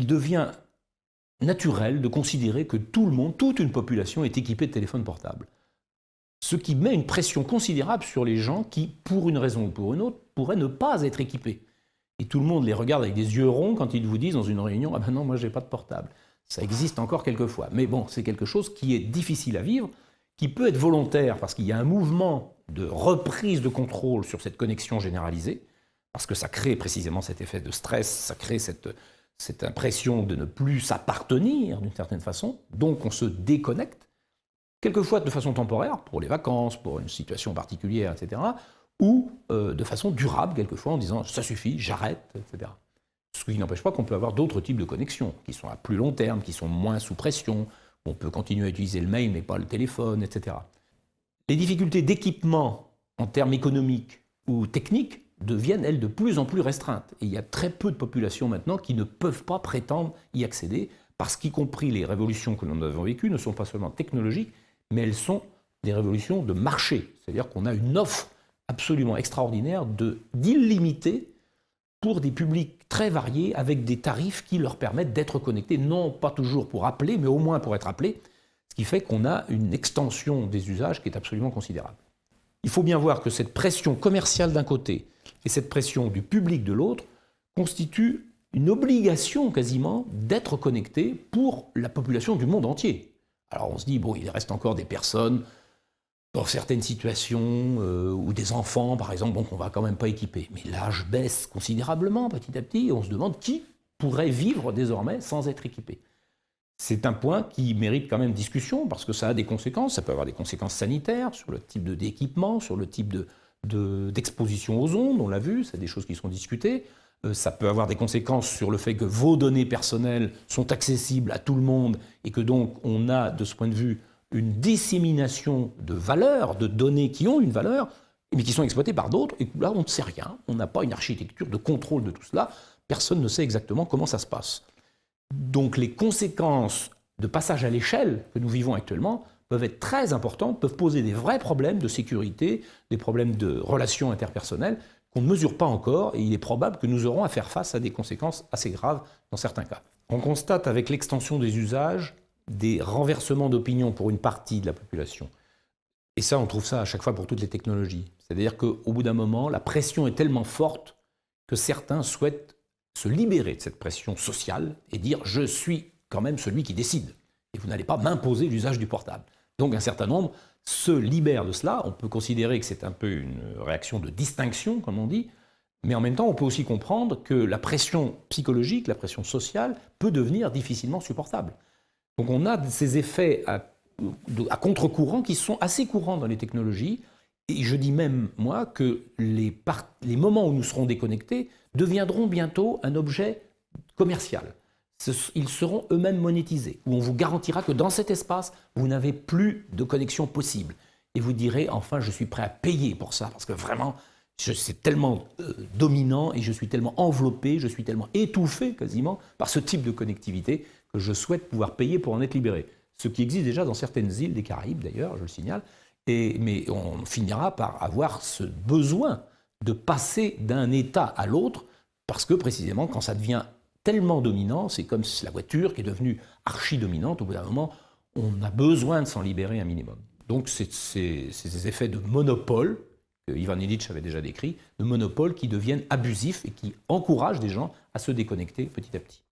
il devient naturel de considérer que tout le monde, toute une population est équipée de téléphones portables. Ce qui met une pression considérable sur les gens qui, pour une raison ou pour une autre, pourraient ne pas être équipés. Et tout le monde les regarde avec des yeux ronds quand ils vous disent dans une réunion « Ah ben non, moi j'ai pas de portable ». Ça existe encore quelquefois. Mais bon, c'est quelque chose qui est difficile à vivre, qui peut être volontaire parce qu'il y a un mouvement de reprise de contrôle sur cette connexion généralisée, parce que ça crée précisément cet effet de stress, ça crée cette impression de ne plus s'appartenir d'une certaine façon, donc on se déconnecte, quelquefois de façon temporaire, pour les vacances, pour une situation particulière, etc., ou de façon durable, quelquefois en disant « ça suffit, j'arrête », etc. Ce qui n'empêche pas qu'on peut avoir d'autres types de connexions, qui sont à plus long terme, qui sont moins sous pression, on peut continuer à utiliser le mail mais pas le téléphone, etc. Les difficultés d'équipement en termes économiques ou techniques deviennent, elles, de plus en plus restreintes. Et il y a très peu de populations maintenant qui ne peuvent pas prétendre y accéder, parce qu'y compris les révolutions que nous avons vécues ne sont pas seulement technologiques, mais elles sont des révolutions de marché. C'est-à-dire qu'on a une offre absolument extraordinaire d'illimité pour des publics très variés, avec des tarifs qui leur permettent d'être connectés, non pas toujours pour appeler, mais au moins pour être appelés, ce qui fait qu'on a une extension des usages qui est absolument considérable. Il faut bien voir que cette pression commerciale d'un côté et cette pression du public de l'autre constituent une obligation quasiment d'être connecté pour la population du monde entier. Alors on se dit, bon, il reste encore des personnes dans certaines situations, ou des enfants par exemple, donc on ne va quand même pas équiper. Mais l'âge baisse considérablement petit à petit et on se demande qui pourrait vivre désormais sans être équipé. C'est un point qui mérite quand même discussion parce que ça a des conséquences. Ça peut avoir des conséquences sanitaires sur le type d'équipement, sur le type d'exposition aux ondes, on l'a vu, c'est des choses qui sont discutées. Ça peut avoir des conséquences sur le fait que vos données personnelles sont accessibles à tout le monde et que donc on a de ce point de vue une dissémination de valeurs, de données qui ont une valeur, mais qui sont exploitées par d'autres, et là on ne sait rien, on n'a pas une architecture de contrôle de tout cela, personne ne sait exactement comment ça se passe. Donc les conséquences de passage à l'échelle que nous vivons actuellement peuvent être très importantes, peuvent poser des vrais problèmes de sécurité, des problèmes de relations interpersonnelles qu'on ne mesure pas encore, et il est probable que nous aurons à faire face à des conséquences assez graves dans certains cas. On constate avec l'extension des usages des renversements d'opinion pour une partie de la population. Et ça, on trouve ça à chaque fois pour toutes les technologies. C'est-à-dire qu'au bout d'un moment, la pression est tellement forte que certains souhaitent se libérer de cette pression sociale et dire « je suis quand même celui qui décide et vous n'allez pas m'imposer l'usage du portable ». Donc un certain nombre se libèrent de cela. On peut considérer que c'est un peu une réaction de distinction, comme on dit, mais en même temps, on peut aussi comprendre que la pression psychologique, la pression sociale peut devenir difficilement supportable. Donc on a ces effets à contre-courant qui sont assez courants dans les technologies, et je dis même, moi, que les moments où nous serons déconnectés deviendront bientôt un objet commercial. Ils seront eux-mêmes monétisés, où on vous garantira que dans cet espace, vous n'avez plus de connexion possible. Et vous direz, enfin, je suis prêt à payer pour ça, parce que vraiment, c'est tellement dominant, et je suis tellement enveloppé, je suis tellement étouffé quasiment par ce type de connectivité, que je souhaite pouvoir payer pour en être libéré. Ce qui existe déjà dans certaines îles des Caraïbes, d'ailleurs, je le signale, mais on finira par avoir ce besoin de passer d'un état à l'autre, parce que précisément, quand ça devient tellement dominant, c'est comme la voiture qui est devenue archi-dominante, au bout d'un moment, on a besoin de s'en libérer un minimum. Donc c'est ces effets de monopole, que Ivan Illich avait déjà décrit, de monopole qui deviennent abusifs et qui encouragent des gens à se déconnecter petit à petit.